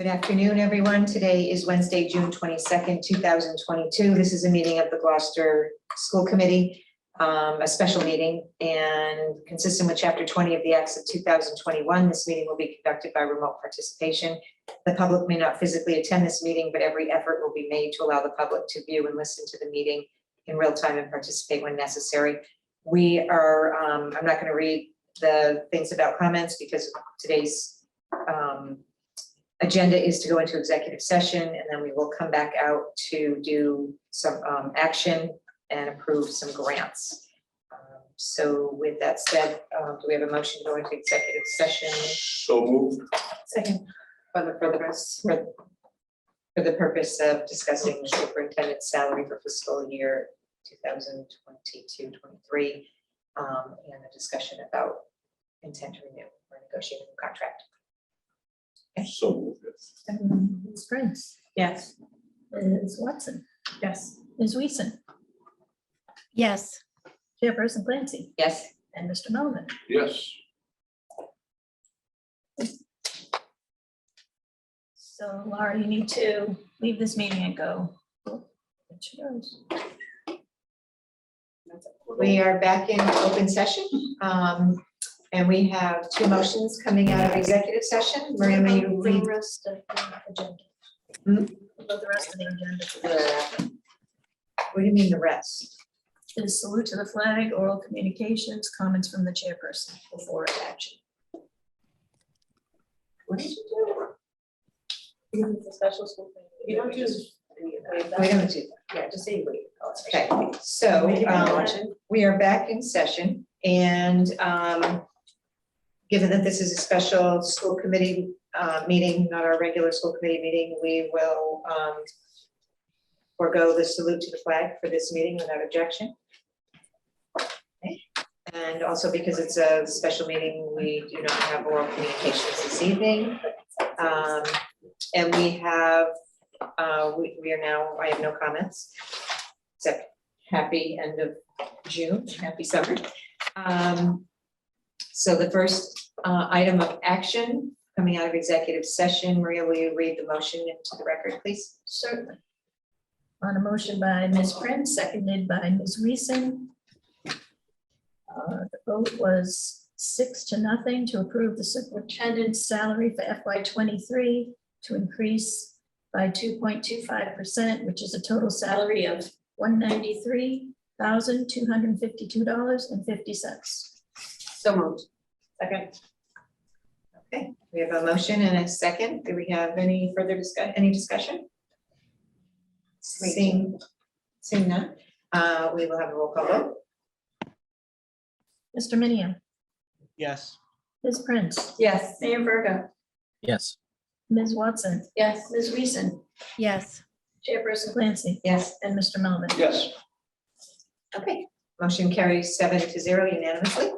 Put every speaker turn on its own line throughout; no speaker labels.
Good afternoon, everyone. Today is Wednesday, June 22nd, 2022. This is a meeting of the Gloucester School Committee, a special meeting, and consistent with Chapter 20 of the Acts of 2021, this meeting will be conducted by remote participation. The public may not physically attend this meeting, but every effort will be made to allow the public to view and listen to the meeting in real time and participate when necessary. We are, I'm not going to read the things about comments because today's agenda is to go into executive session, and then we will come back out to do some action and approve some grants. So with that said, do we have a motion to go into executive session?
So moved.
Second. For the purpose of discussing the superintendent's salary for fiscal year 2022-23, and a discussion about intent to renew or negotiate a new contract.
So moved.
Ms. Prince,
Yes.
Ms. Watson,
Yes.
Ms. Wiesen,
Yes.
Chairperson Clancy,
Yes.
and Mr. Melvin.
Yes.
So Laura, you need to leave this meeting and go. There she goes.
We are back in open session, and we have two motions coming out of executive session. Maria, may you read?
The rest of the agenda. About the rest of the agenda.
What do you mean the rest?
Is salute to the flag, oral communications, comments from the chairperson before action.
What did you do?
It's a special school thing.
You don't do- We don't do that.
Yeah, just say wait.
Okay, so we are back in session, and given that this is a special school committee meeting, not our regular school committee meeting, we will forego the salute to the flag for this meeting without objection. Okay. And also because it's a special meeting, we do not have oral communications this evening. And we have, we are now, I have no comments, except happy end of June, happy summer. So the first item of action coming out of executive session, Maria, will you read the motion into the record, please?
Certainly. On a motion by Ms. Prince, seconded by Ms. Wiesen. The vote was 6-0 to approve the superintendent's salary for FY23 to increase by 2.25%, which is a total salary of $193,252.50.
So moved. Second. Okay, we have a motion and a second. Do we have any further discussion? Seeing none, we will have a roll call vote.
Mr. Minio,
Yes.
Ms. Prince,
Yes.
Mayor Verga,
Yes.
Ms. Watson,
Yes.
Ms. Wiesen,
Yes.
Chairperson Clancy,
Yes.
and Mr. Melvin.
Yes.
Okay, motion carries 7-0 unanimously.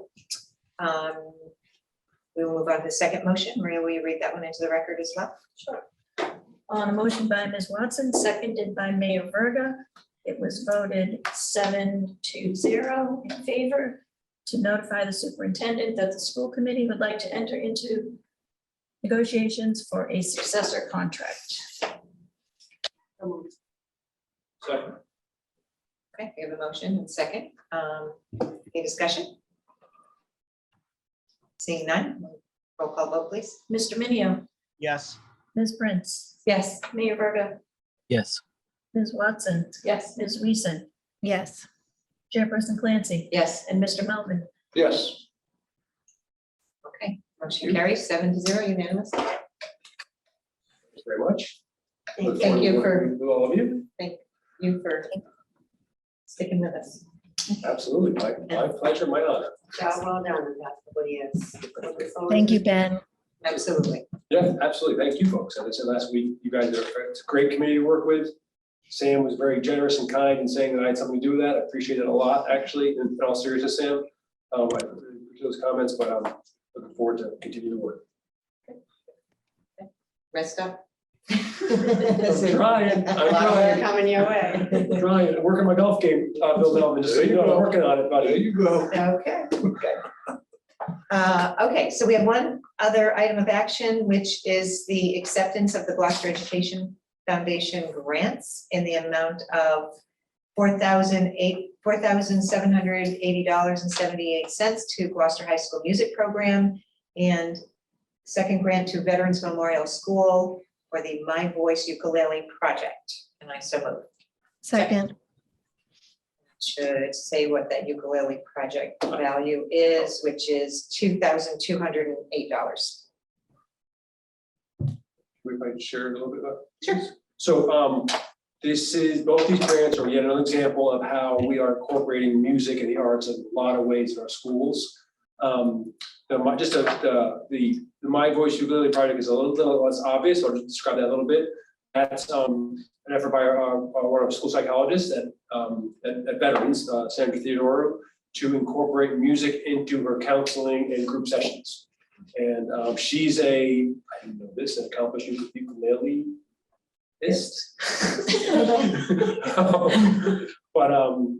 We will move on to the second motion. Maria, will you read that one into the record as well?
Sure. On a motion by Ms. Watson, seconded by Mayor Verga, it was voted 7-0 in favor to notify the superintendent that the school committee would like to enter into negotiations for a successor contract.
Second.
Okay, we have a motion and second. Any discussion? Seeing none, roll call vote, please.
Mr. Minio,
Yes.
Ms. Prince,
Yes.
Mayor Verga,
Yes.
Ms. Watson,
Yes.
Ms. Wiesen,
Yes.
Chairperson Clancy,
Yes.
and Mr. Melvin.
Yes.
Okay, motion carries 7-0 unanimous.
Thank you very much. Look
Thank
forward
you
to
for
working with all of you.
sticking with us.
Absolutely. My pleasure, my honor.
Job well done. That's what he is.
Thank you, Ben.
Absolutely.
Yeah, absolutely. Thank you, folks. As I said last week, you guys are, it's a great committee to work with. Sam was very generous and kind in saying that I had something to do with that. I appreciate it a lot, actually, in all seriousness, Sam. I appreciate those comments, but I'm looking forward to continue to work.
Rest up.
I'm trying.
Coming your way.
I'm trying. I'm working my golf game, Bill Melvin, just so you know, I'm working on it, buddy. There you go.
Okay, good. Okay, so we have one other item of action, which is the acceptance of the Gloucester Education Foundation grants in the amount of $4,780.78 to Gloucester High School Music Program, and second grant to Veterans Memorial School for the My Voice Ukulele Project. And I so move.
Second.
Should say what that ukulele project value is, which is $2,208.
We might share a little bit about.
Sure.
So this is, both these grants are yet another example of how we are incorporating music and the arts in a lot of ways in our schools. The My Voice Ukulele Project is a little less obvious. I'll just describe that a little bit. That's an effort by one of our school psychologists at Veterans, Sandra Theodoro, to incorporate music into her counseling and group sessions. And she's I didn't know this, an accomplished ukuleleist.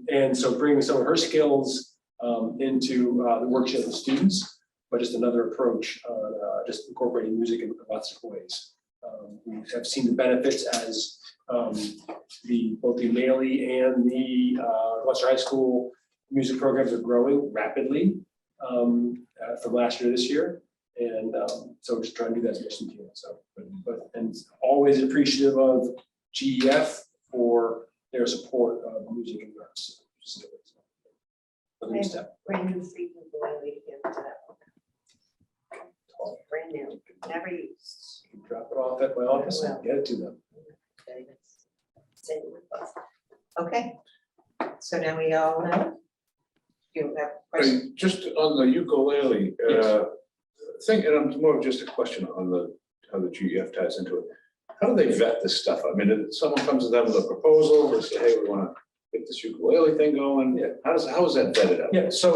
And so bringing some of her skills into the workshop with students, but just another approach on just incorporating music in lots of ways. We have seen the benefits as both the Maley and the Gloucester High School music programs are growing rapidly from last year to this year. And so just trying to do that as much as we can. So, and always appreciative of GEF for their support of music and arts.
Brand new free ukulele to give to that one. Brand new, never used.
You can drop it off at my office and get it to them.
Okay, send it with us.
Okay, so now we all know. You have questions?
Hey, just on the ukulele thing, and it's more of just a question on how the GEF ties into it. How do they vet this stuff? I mean, if someone comes to them with a proposal, they say, hey, we want to get this ukulele thing going.
Yeah.
How is that vetted out?
Yeah, so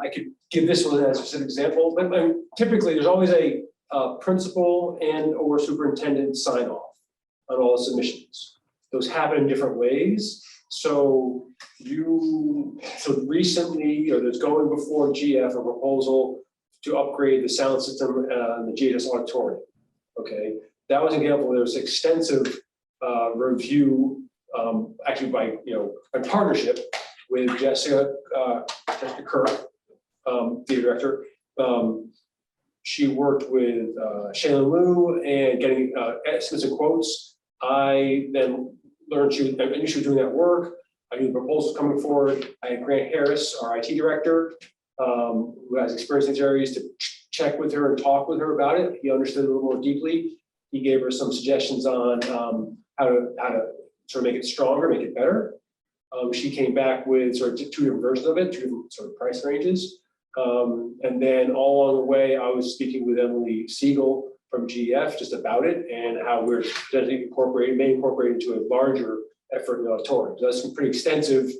I could give this one as a specific example, but typically there's always a principal and or superintendent sign off on all the submissions. Those happen in different ways. So recently, or there's going before GF a proposal to upgrade the sound system in the GHS auditorium. Okay, that was an example. There was extensive review, actually by partnership with Jessica Kirk, theater director. She worked with Shaylin Liu and getting estimates and quotes. I then learned I knew she was doing that work. I knew the proposals coming forward. I had Grant Harris, our IT director, who has experience in these areas, to check with her and talk with her about it. He understood it a little more deeply. He gave her some suggestions on how to sort of make it stronger, make it better. She came back with sort of two different versions of it, two different sort of price ranges. And then all along the way, I was speaking with Emily Siegel from GF just about it and how we're potentially may incorporate into a larger effort in the auditorium. So that's some pretty extensive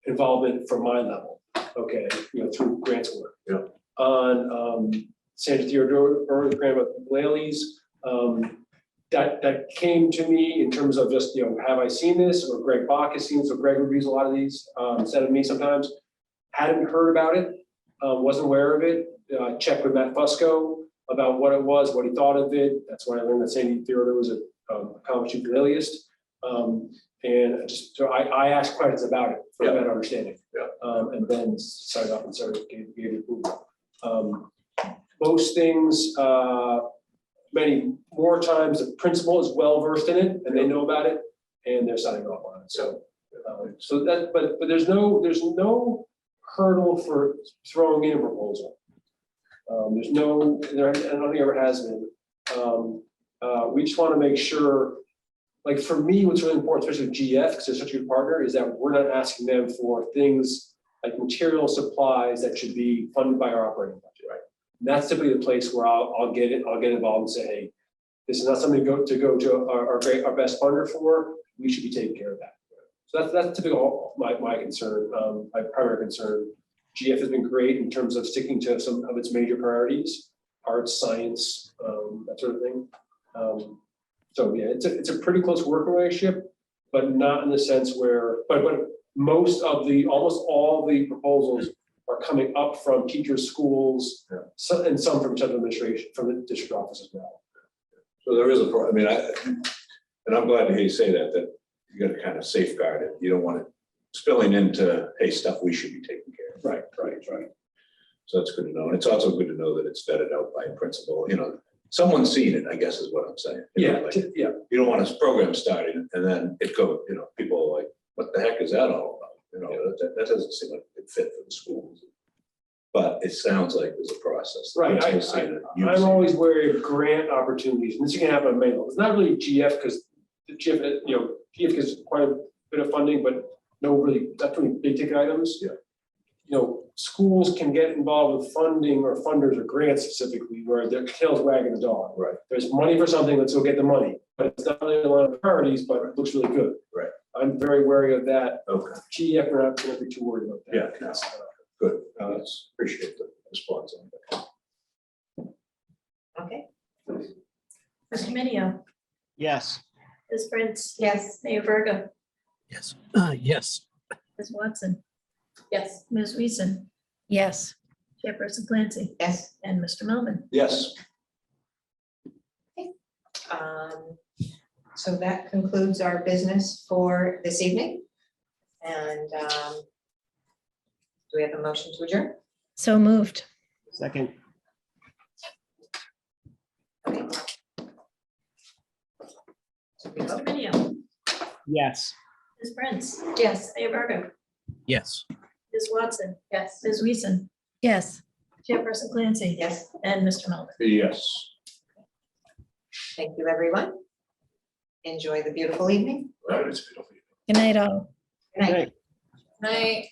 involvement from my level, okay, through grants work.
Yeah.
On Sandra Theodoro, the grant about the ukuleles, that came to me in terms of just, have I seen this? Or Greg Bach has seen this, so Greg reviews a lot of these, instead of me sometimes. Hadn't heard about it, wasn't aware of it. Checked with Matt Fusco about what it was, what he thought of it. That's when I learned that Sandy Theodore was a accomplished ukuleleist. And just so I asked questions about it for a better understanding.
Yeah.
And then signed up and gave it approval. Most things, many more times the principal is well versed in it and they know about it and they're signing off on it. So but there's no hurdle for throwing in a proposal. I don't think there ever has been. We just want to make sure, like for me, what's really important, especially with GF, because they're such a good partner, is that we're not asking them for things like material supplies that should be funded by our operating budget, right? And that's typically the place where I'll get involved and say, hey, this is not something to go to our best funder for. We should be taking care of that. So that's typically my concern, my primary concern. GF has been great in terms of sticking to some of its major priorities, arts, science, that sort of thing. So yeah, it's a pretty close working relationship, but not in the sense where, but almost all the proposals are coming up from teachers, schools,
Yeah.
and some from central administration, from the district office as well.
So there is I mean, and I'm glad to hear you say that you gotta kind of safeguard it. You don't want it spilling into, hey, stuff we should be taking care of.
Right.
So that's good to know. And it's also good to know that it's vetted out by a principal, someone's seen it, I guess is what I'm saying. Like,
Yeah.
you don't want a program starting and then it goes, people are like, what the heck is that all about? That doesn't seem like a good fit for the schools. But it sounds like there's a process. The
Right,
principal's seen it, you've
I'm
seen it.
always wary of grant opportunities, and this can happen on many levels. It's not really GF, because the GF, GF gets quite a bit of funding, but that's really big ticket items.
Yeah.
Schools can get involved with funding or funders or grants specifically, where their tail's wagging the dog.
Right.
There's money for something, let's go get the money, but it's not really a lot of priorities, but it looks really good.
Right.
I'm very wary of that.
Okay,
GF, we're not gonna be too worried about that.
Yeah.
That's,
good. Appreciate the response on that.
Okay.
Mr. Minio,
Yes.
Ms. Prince,
Yes.
Mayor Verga,
Yes. Yes.
Ms. Watson,
Yes.
Ms. Weason,
Yes.
Chairperson Clancy,
Yes.
and Mr. Melvin.
Yes.
So that concludes our business for this evening. And do we have a motion to adjourn?
So moved.
Second.
Mr. Minio,
Yes.
Ms. Prince,
Yes.
Mayor Verga,
Yes.
Ms. Watson,
Yes.
Ms. Weason,
Yes.
Chairperson Clancy.
Yes.
And Mr. Melvin.
Yes.
Thank you, everyone. Enjoy the beautiful evening.
That is beautiful.
Good night, all.
Good night.
Night.